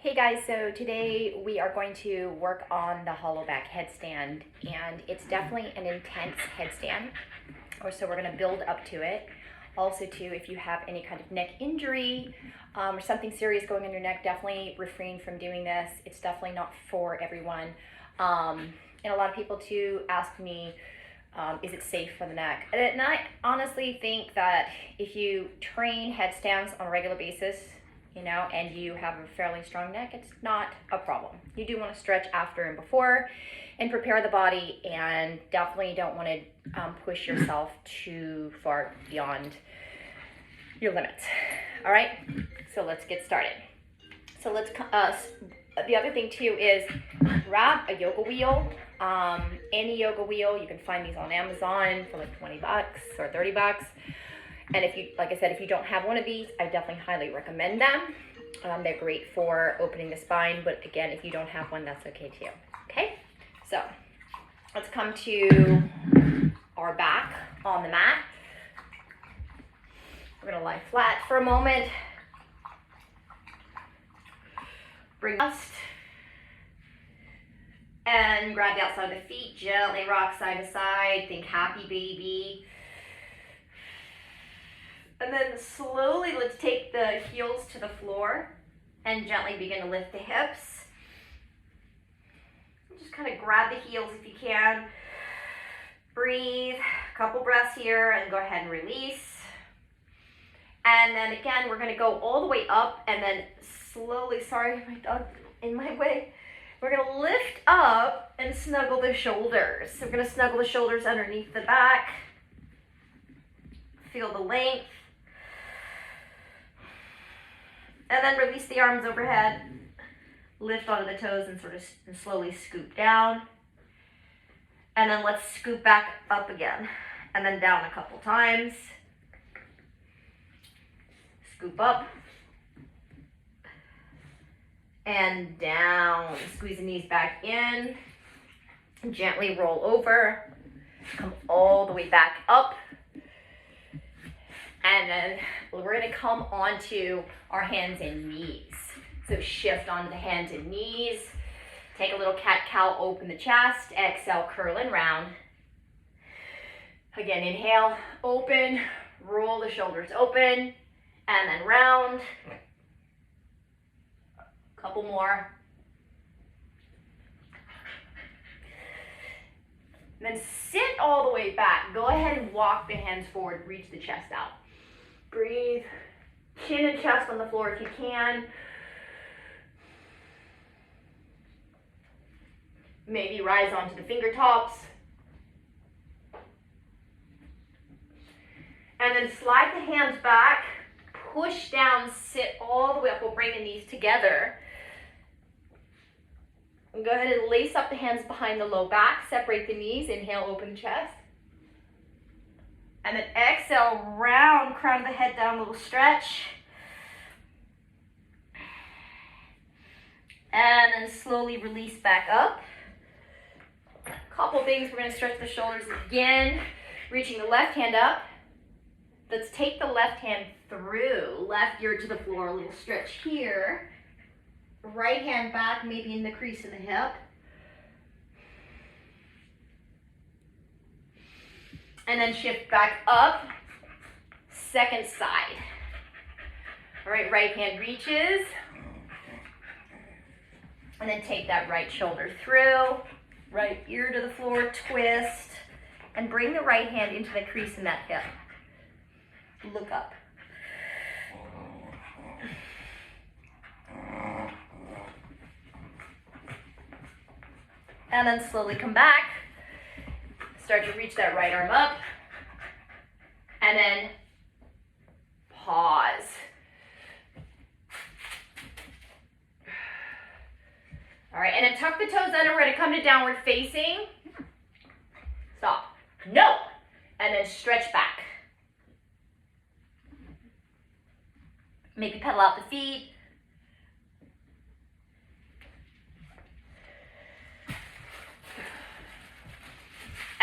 Hey guys, so today we are going to work on the Hollowback headstand, and it's definitely an intense headstand, so we're going to build up to it. Also too, if you have any kind of neck injury or something serious going on your neck, definitely refrain from doing this. It's definitely not for everyone. And a lot of people too ask me, is it safe for the neck? And I honestly think that if you train headstands on a regular basis, and you have a fairly strong neck, it's not a problem. You do want to stretch after and before and prepare the body, and definitely don't want to push yourself too far beyond your limits. All right, so let's get started. So the other thing too is grab a yoga wheel, any yoga wheel. You can find these on Amazon for like 20 bucks or 30 bucks. And if you, like I said, if you don't have one of these, I definitely highly recommend them. They're great for opening the spine, but again, if you don't have one, that's okay too. Okay, so let's come to our back on the mat. We're gonna lie flat for a moment. Bring bust and grab the outside of the feet, gently rock side to side, think happy baby. And then slowly, let's take the heels to the floor and gently begin to lift the hips. Just kind of grab the heels if you can. Breathe, a couple breaths here, and go ahead and release. And then again, we're gonna go all the way up and then slowly, sorry, my dog in my way. We're gonna lift up and snuggle the shoulders. So we're gonna snuggle the shoulders underneath the back. Feel the length. And then release the arms overhead, lift onto the toes and sort of slowly scoop down. And then let's scoop back up again and then down a couple times. Scoop up and down. Squeeze the knees back in. Gently roll over. Come all the way back up. And then we're going to come onto our hands and knees. So shift onto the hands and knees. Take a little cat-cow, open the chest. Exhale, curl and round. Again, inhale, open, roll the shoulders open, and then round. Couple more. And then sit all the way back. Go ahead and walk the hands forward, reach the chest out. Breathe, chin and chest on the floor if you can. Maybe rise onto the fingertips. And then slide the hands back, push down, sit all the way up. We'll bring the knees together. And go ahead and lace up the hands behind the low back, separate the knees, inhale, open chest. And then exhale, round, crown the head down, little stretch. And then slowly release back up. Couple things, we're gonna stretch the shoulders again, reaching the left hand up. Let's take the left hand through, left ear to the floor, a little stretch here. Right hand back, maybe in the crease of the hip. And then shift back up, second side. All right, right hand reaches. And then take that right shoulder through, right ear to the floor, twist, and bring the right hand into the crease in that hip. Look up. And then slowly come back. Start to reach that right arm up. And then pause. All right, and then tuck the toes under. We're going to come to downward facing. Stop. No. And then stretch back. Maybe pedal out the feet.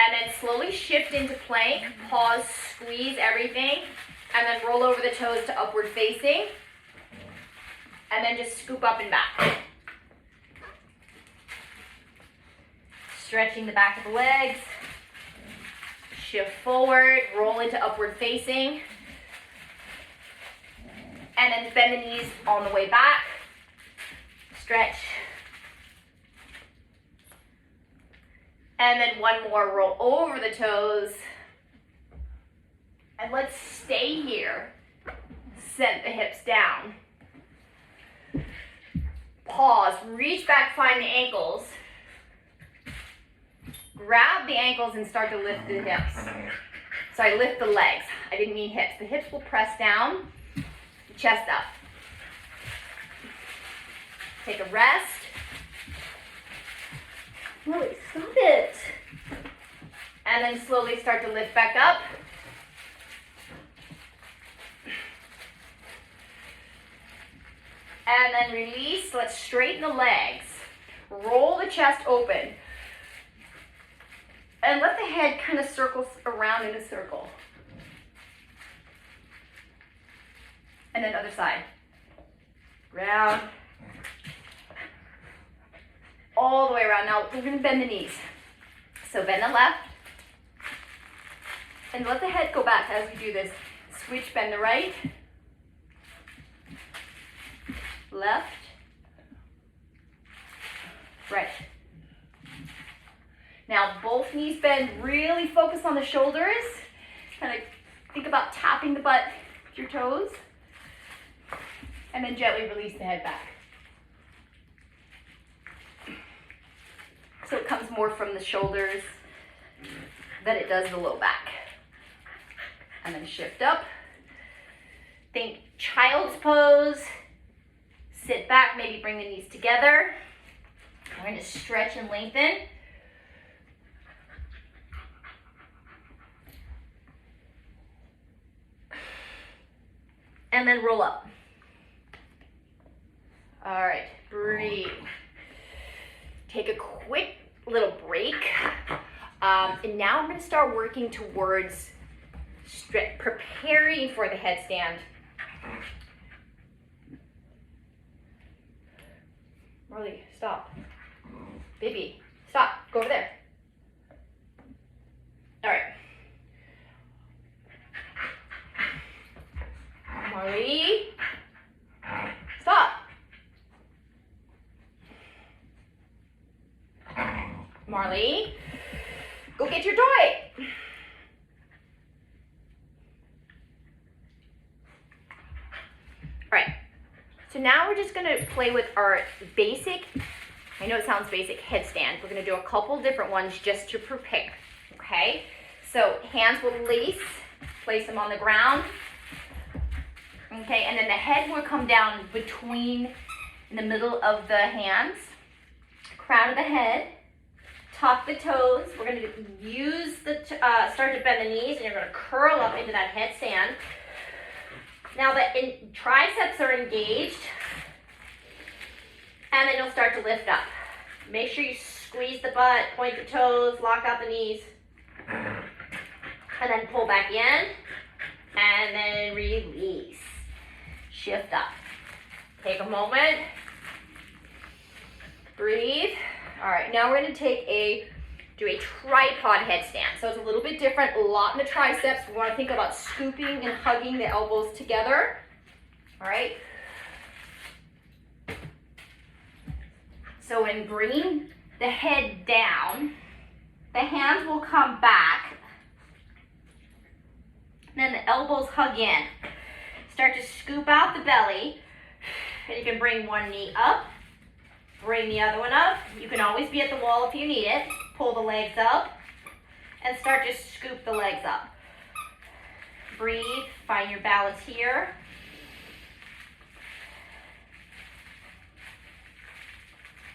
And then slowly shift into plank, pause, squeeze everything, and then roll over the toes to upward facing. and then just scoop up and back. Stretching the back of the legs. Shift forward, roll into upward facing. And then bend the knees on the way back. Stretch. And then one more, roll over the toes. And let's stay here. Send the hips down. Pause, reach back, find the ankles. Grab the ankles and start to lift the hips. Sorry, lift the legs. I didn't mean hips. The hips will press down, chest up. Take a rest. Really, stop it. And then slowly start to lift back up. And then release. Let's straighten the legs. Roll the chest open. And let the head kind of circle around in a circle. And then other side. Round. All the way around. Now we're going to bend the knees. So bend the left. And let the head go back as we do this. Switch, bend the right. Left. Right. Now both knees bend, really focus on the shoulders. Kind of think about tapping the butt with your toes. And then gently release the head back. So it comes more from the shoulders than it does the low back. And then shift up. Think child's pose. Sit back, maybe bring the knees together. We're going to stretch and lengthen. And then roll up. All right, breathe. Take a quick little break. And now I'm going to start working towards preparing for the headstand. Marley, stop. Baby, stop. Go over there. All right. Marley, stop. Marley, go get your toy. All right, so now we're just gonna play with our basic, I know it sounds basic, headstand. We're gonna do a couple different ones just to prepare, okay? So hands will lace, place them on the ground. Okay, and then the head will come down between, in the middle of the hands, crown of the head, tuck the toes. We're going to use the, start to bend the knees, and you're going to curl up into that headstand. Now the triceps are engaged, and then you'll start to lift up. Make sure you squeeze the butt, point the toes, lock out the knees, and then pull back in, and then release. Shift up. Take a moment. Breathe. All right, now we're going to do a tripod headstand. So it's a little bit different, a lot in the triceps. We want to think about scooping and hugging the elbows together. All right. So in bringing the head down, the hands will come back. Then the elbows hug in. Start to scoop out the belly. And you can bring one knee up. Bring the other one up. You can always be at the wall if you need it. Pull the legs up. And start to scoop the legs up. Breathe. Find your balance here.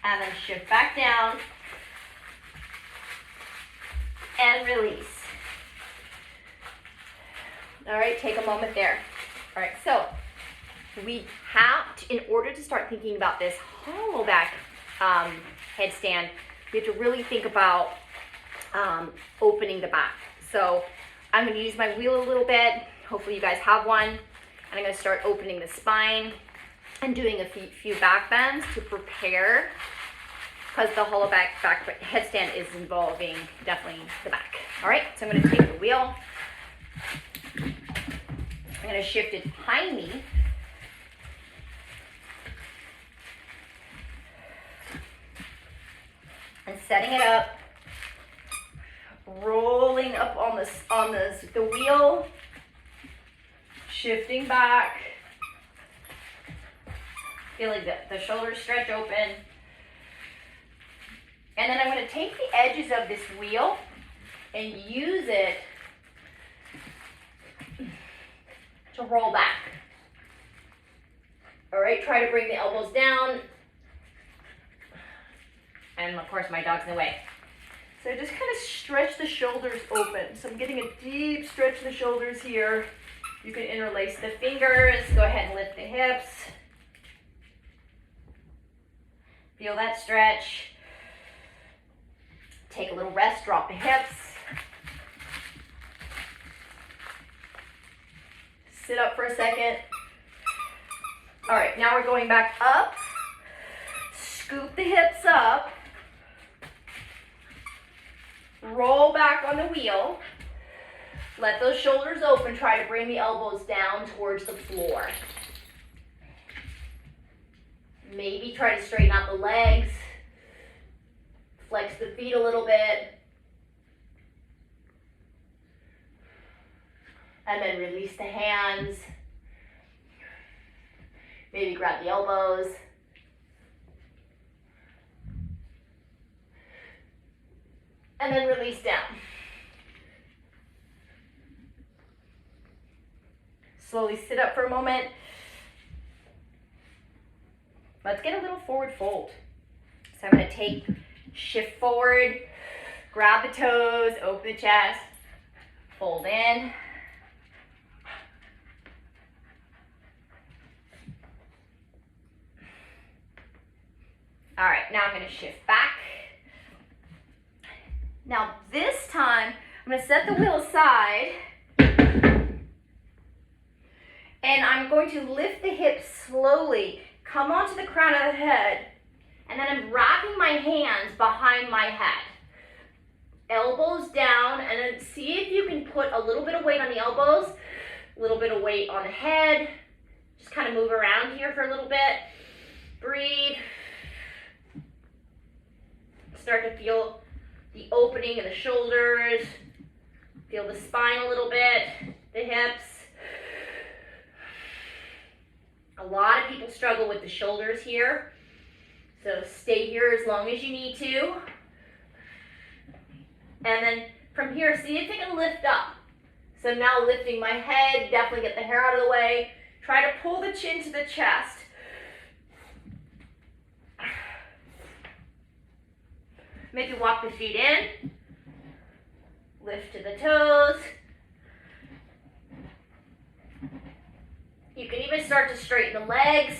And then shift back down. And release. All right, take a moment there. All right, so we have to, in order to start thinking about this Hollowback headstand, we have to really think about opening the back. So I'm going to use my wheel a little bit. Hopefully you guys have one. And I'm going to start opening the spine. and doing a few back bends to prepare, because the Hollowback headstand is involving definitely the back. All right, so I'm going to take the wheel. I'm going to shift it behind me. And setting it up, rolling up on the wheel, shifting back, feeling the shoulders stretch open. And then I'm going to take the edges of this wheel and use it to roll back. All right, try to bring the elbows down. And of course, my dog's in the way. So just kind of stretch the shoulders open. So I'm getting a deep stretch in the shoulders here. You can interlace the fingers. Go ahead and lift the hips. Feel that stretch. Take a little rest, drop the hips. Sit up for a second. All right, now we're going back up. Scoop the hips up. Roll back on the wheel. Let those shoulders open. Try to bring the elbows down towards the floor. Maybe try to straighten out the legs. Flex the feet a little bit. And then release the hands. Maybe grab the elbows. And then release down. Slowly sit up for a moment. Let's get a little forward fold. So I'm going to shift forward, grab the toes, open the chest, fold in. All right, now I'm going to shift back. Now this time, I'm going to set the wheel aside, and I'm going to lift the hips slowly, come onto the crown of the head, and then I'm wrapping my hands behind my head. Elbows down, and then see if you can put a little bit of weight on the elbows, a little bit of weight on the head. Just kind of move around here for a little bit. Breathe. Start to feel the opening of the shoulders. Feel the spine a little bit, the hips. A lot of people struggle with the shoulders here. So stay here as long as you need to. And then from here, see if you can lift up. So now lifting my head, definitely get the hair out of the way. Try to pull the chin to the chest. Maybe walk the feet in. Lift to the toes. You can even start to straighten the legs.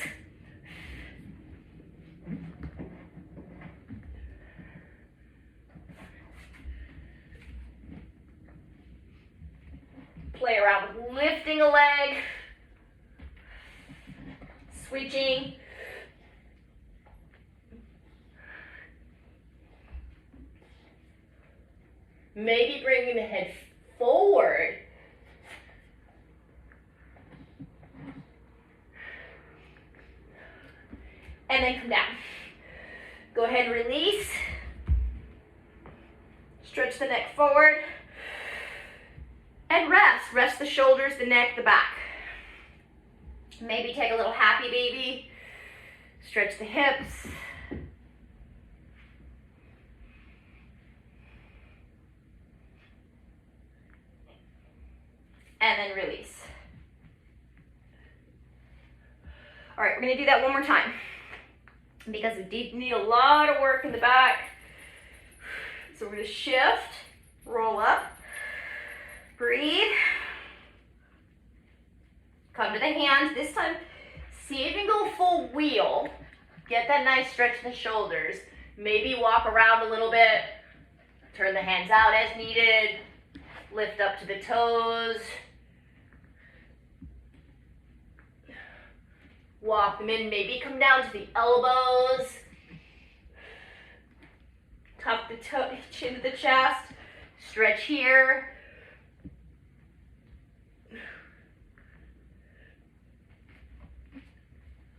Play around with lifting a leg. Switching. Maybe bringing the head forward. And then come down. Go ahead and release. Stretch the neck forward. And rest. Rest the shoulders, the neck, the back. Maybe take a little happy baby. Stretch the hips. And then release. All right, we're gonna do that one more time because we need a lot of work in the back. So we're gonna shift, roll up, breathe, come to the hands. This time, see if you can go full wheel. Get that nice stretch in the shoulders. Maybe walk around a little bit, turn the hands out as needed, lift up to the toes. Walk them in, maybe come down to the elbows. Tuck the chin to the chest. Stretch here.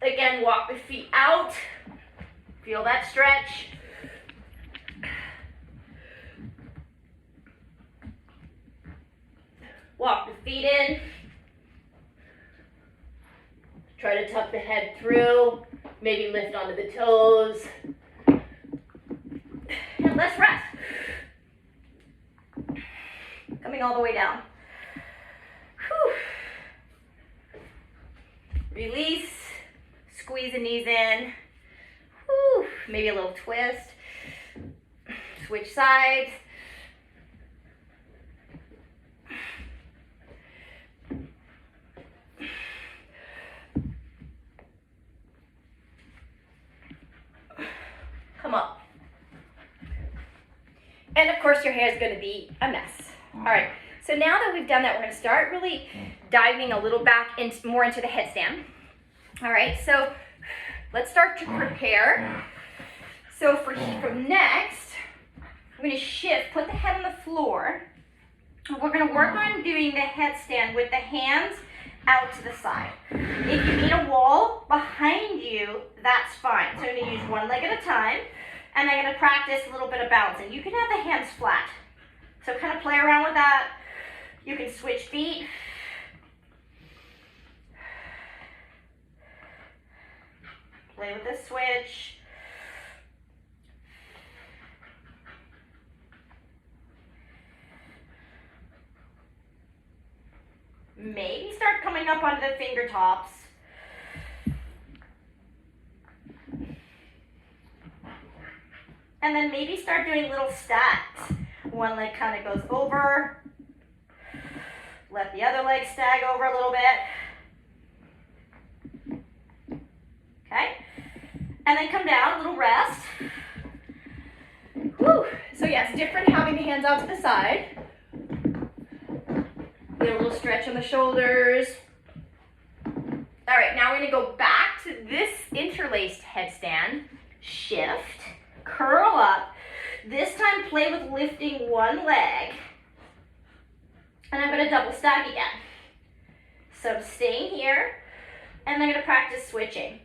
Again, walk the feet out. Feel that stretch. Walk the feet in. Try to tuck the head through. Maybe lift onto the toes. And let's rest. Coming all the way down. Whew. Release. Squeeze the knees in. Whew. Maybe a little twist. Switch sides. Come up. And of course your hair is going to be a mess. All right, so now that we've done that, we're going to start really diving a little back more into the headstand. All right, so let's start to prepare. So from next, we're going to shift, put the head on the floor. We're going to work on doing the headstand with the hands out to the side. If you need a wall behind you, that's fine. So I'm going to use one leg at a time, and I'm going to practice a little bit of balancing. You can have the hands flat. So kind of play around with that. You can switch feet. Play with the switch. Maybe start coming up onto the finger tops. And then maybe start doing little stacks. One leg kind of goes over. Let the other leg stag over a little bit. Okay. And then come down, a little rest. Whew. So yeah, it's different having the hands out to the side. Get a little stretch on the shoulders. All right, now we're gonna go back to this interlaced headstand. Shift, curl up. This time play with lifting one leg. And I'm gonna double stack again. So I'm staying here, and I'm gonna practice switching.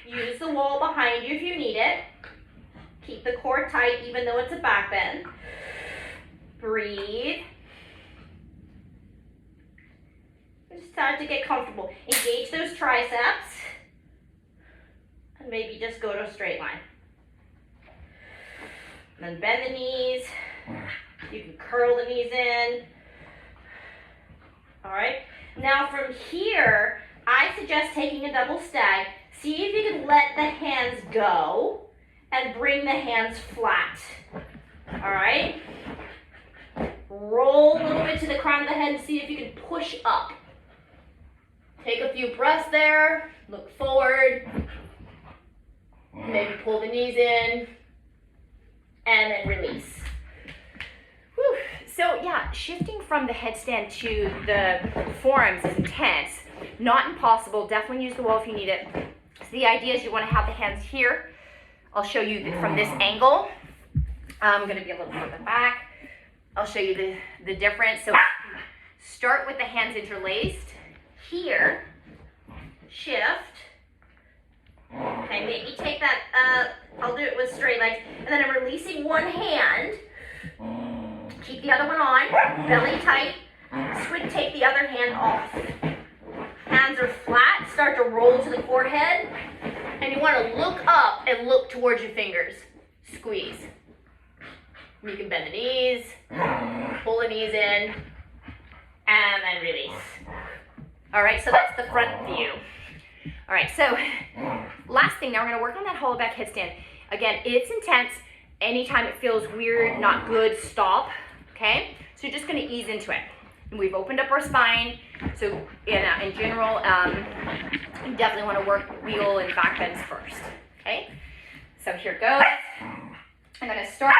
Use the wall behind you if you need it. Keep the core tight even though it's a back bend. Breathe. Just start to get comfortable. Engage those triceps. And maybe just go to a straight line. And then bend the knees. You can curl the knees in. All right. Now from here, I suggest taking a double stack. See if you can let the hands go and bring the hands flat. All right. Roll a little bit to the crown of the head and see if you can push up. Take a few breaths there. Look forward. Maybe pull the knees in. And then release. Whew. So yeah, shifting from the headstand to the forearms is intense. Not impossible. Definitely use the wall if you need it. So the idea is you want to have the hands here. I'll show you from this angle. I'm going to be a little further back. I'll show you the difference. So start with the hands interlaced. Here, shift. Okay, maybe take that, I'll do it with straight legs. And then I'm releasing one hand. Keep the other one on, belly tight. Take the other hand off. Hands are flat, start to roll to the forehead. And you want to look up and look towards your fingers. Squeeze. You can bend the knees, pull the knees in, and then release. All right, so that's the front view. All right, so last thing, now we're gonna work on that Hollowback headstand. Again, it's intense. Anytime it feels weird, not good, stop, okay? So you're just gonna ease into it. And we've opened up our spine, so in general, you definitely wanna work wheel and back bends first, okay? So here it goes. I'm gonna start.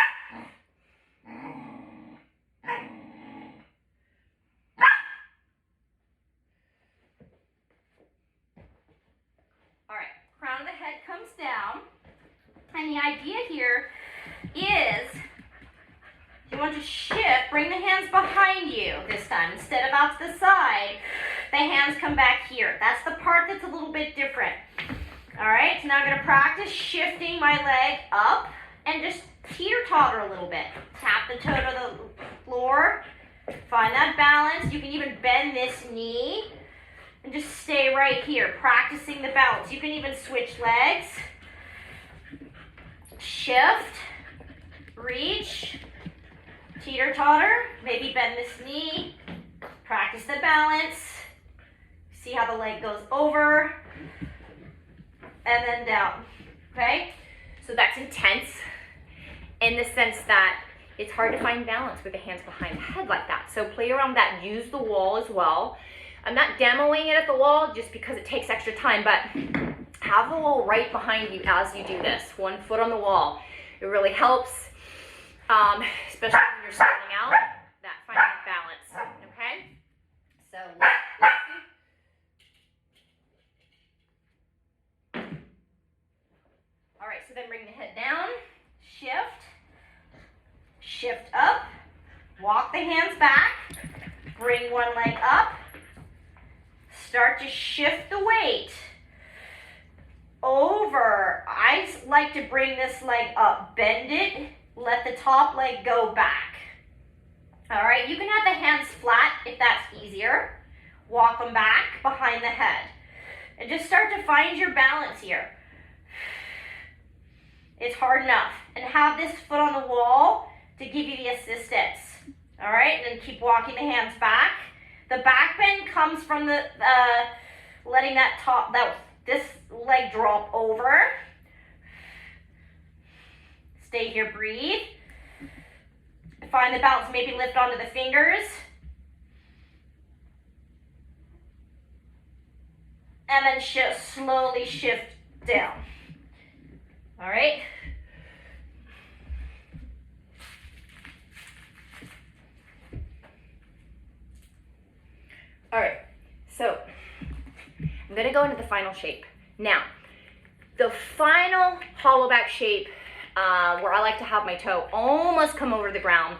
And the idea here is you want to shift, bring the hands behind you this time. Instead of out to the side, the hands come back here. That's the part that's a little bit different. All right, so now I'm going to practice shifting my leg up and just teeter-totter a little bit. Tap the toe to the floor. Find that balance. You can even bend this knee and just stay right here, practicing the balance. You can even switch legs. Shift, reach, teeter-totter, maybe bend this knee, practice the balance, see how the leg goes over, and then down, okay? So that's intense in the sense that it's hard to find balance with the hands behind the head like that. So play around that, use the wall as well. I'm not demoing it at the wall just because it takes extra time, but have the wall right behind you as you do this. 1 foot on the wall. It really helps, especially when you're starting out, that finding that balance, okay? So let's see. All right, so then bring the head down, shift up, walk the hands back, bring one leg up, start to shift the weight over. I like to bring this leg up, bend it, let the top leg go back. All right, you can have the hands flat if that's easier. Walk them back behind the head and just start to find your balance here. It's hard enough. And have this foot on the wall to give you the assistance. All right, and then keep walking the hands back. The back bend comes from the letting this leg drop over. Stay here, breathe. Find the balance, maybe lift onto the fingers. And then slowly shift down. All right. All right, so I'm gonna go into the final shape. Now, the final hollow back shape, where I like to have my toe almost come over the ground,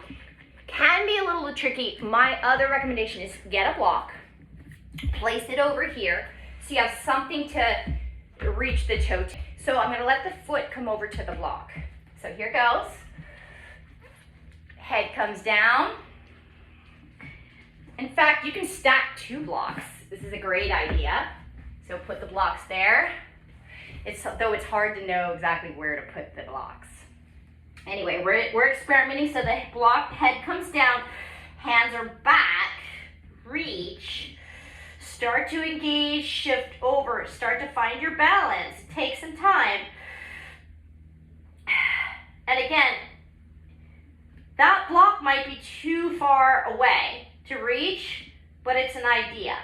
can be a little tricky. My other recommendation is get a block, place it over here, so you have something to reach the toe to. So I'm gonna let the foot come over to the block. So here goes. Head comes down. In fact, you can stack 2 blocks. This is a great idea. So put the blocks there. Though it's hard to know exactly where to put the blocks. Anyway, we're experimenting. So the block head comes down, hands are back, reach, start to engage, shift over, start to find your balance. Take some time. And again, that block might be too far away to reach, but it's an idea,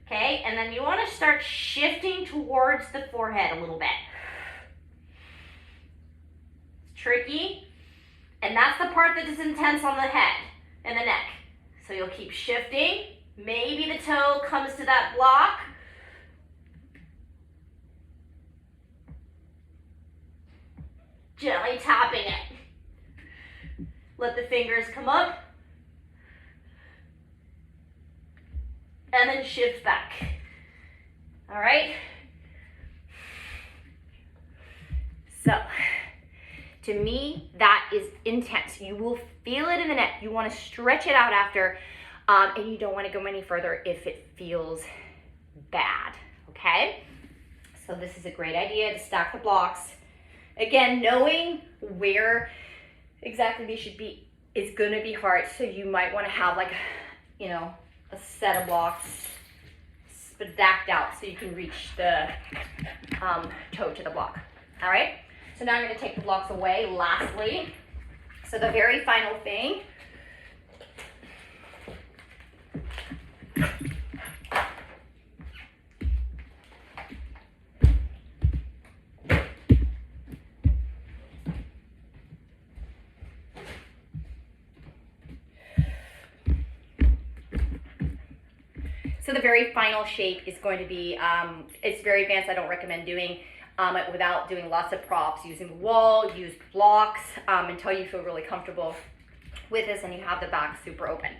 okay? And then you want to start shifting towards the forehead a little bit. It's tricky, and that's the part that is intense on the head and the neck. So you'll keep shifting. Maybe the toe comes to that block. Gently tapping it. Let the fingers come up. And then shift back. All right? So, to me, that is intense. You will feel it in the neck. You want to stretch it out after, and you don't want to go any further if it feels bad, okay? So this is a great idea to stack the blocks. Again, knowing where exactly they should be is going to be hard, so you might want to have like, a set of blocks stacked out so you can reach the toe to the block. All right, so now I'm going to take the blocks away lastly. So the very final thing, So the very final shape is going to be, it's very advanced, I don't recommend doing. without doing lots of props. Using the wall, use blocks until you feel really comfortable with this and you have the back super open.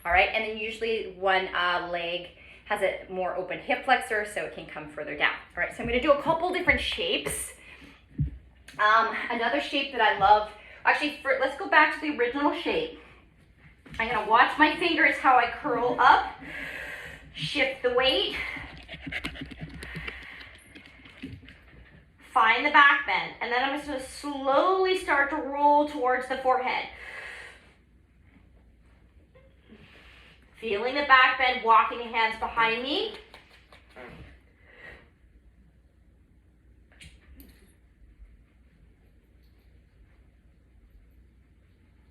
All right, and then usually one leg has a more open hip flexor, so it can come further down. All right, so I'm gonna do a couple different shapes. Another shape that I love, actually, let's go back to the original shape. I'm gonna watch my fingers how I curl up, shift the weight, find the back bend, and then I'm just gonna slowly start to roll towards the forehead. Feeling the back bend, walking the hands behind me.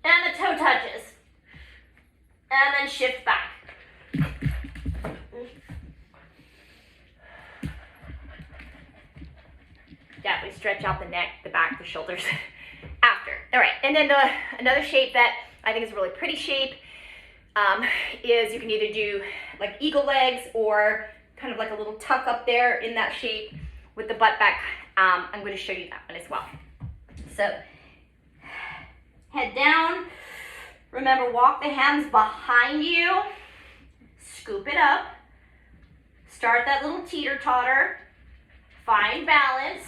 And the toe touches. And then shift back. Definitely stretch out the neck, the back, the shoulders after. All right, and then another shape that I think is a really pretty shape is you can either do like eagle legs or kind of like a little tuck up there in that shape with the butt back. I'm going to show you that one as well. So head down. Remember, walk the hands behind you. Scoop it up. Start that little teeter-totter. Find balance.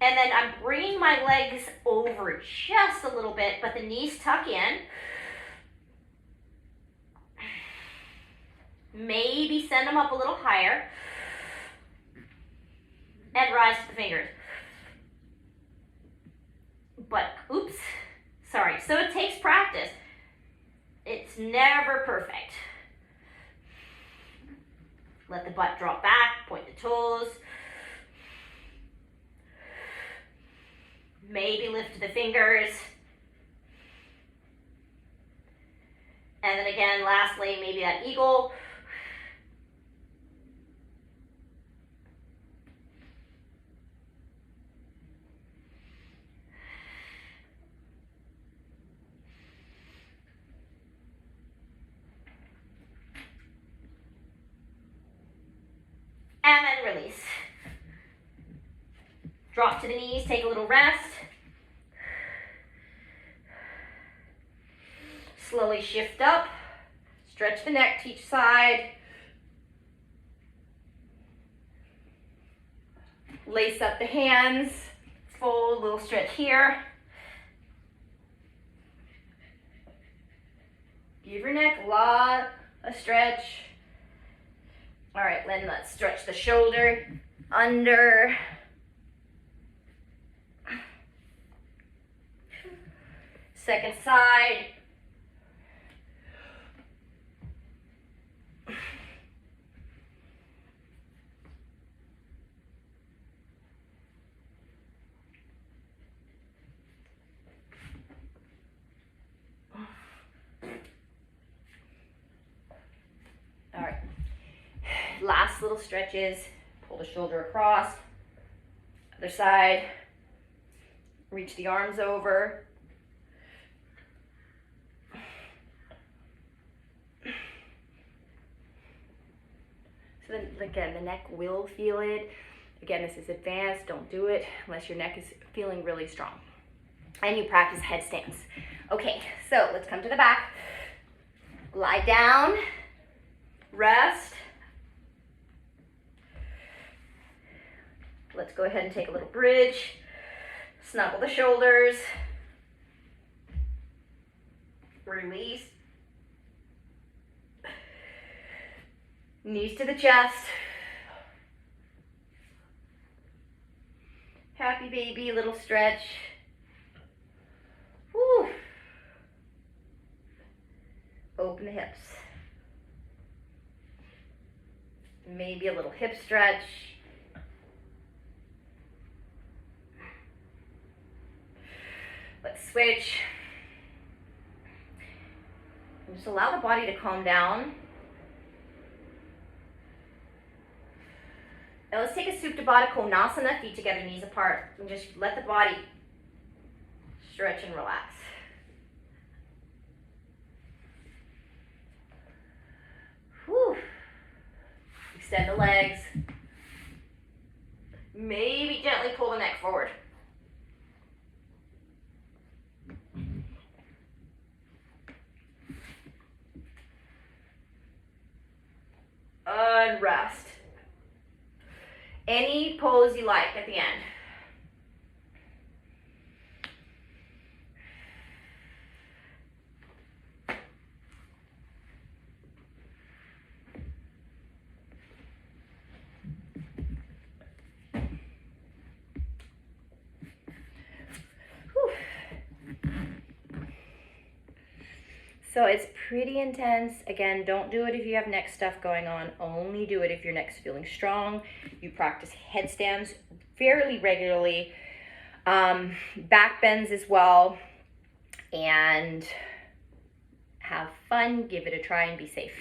And then I'm bringing my legs over just a little bit, but the knees tuck in. Maybe send them up a little higher. And rise to the fingers. But, oops, sorry. So it takes practice. It's never perfect. Let the butt drop back, point the toes. Maybe lift the fingers. And then again, lastly, maybe that eagle. And then release. Drop to the knees, take a little rest. Slowly shift up. Stretch the neck to each side. Lace up the hands. Full little stretch here. Give your neck a lot of stretch. All right, then let's stretch the shoulder under. Second side. All right. Last little stretches. Pull the shoulder across. Other side. Reach the arms over. So then again, the neck will feel it. Again, this is advanced. Don't do it unless your neck is feeling really strong. And you practice headstands. Okay, so let's come to the back. Lie down. Rest. Let's go ahead and take a little bridge. Snuggle the shoulders. Release. Knees to the chest. Happy baby, little stretch. Woo. Open the hips. Maybe a little hip stretch. Let's switch. And just allow the body to calm down. Now let's take a Supta Baddha Konasana, feet together, knees apart, and just let the body stretch and relax. Whew. Extend the legs. Maybe gently pull the neck forward. And rest. Any pose you like at the end. So it's pretty intense. Again, don't do it if you have neck stuff going on. Only do it if your neck's feeling strong. You practice headstands fairly regularly. Back bends as well. And have fun. Give it a try and be safe.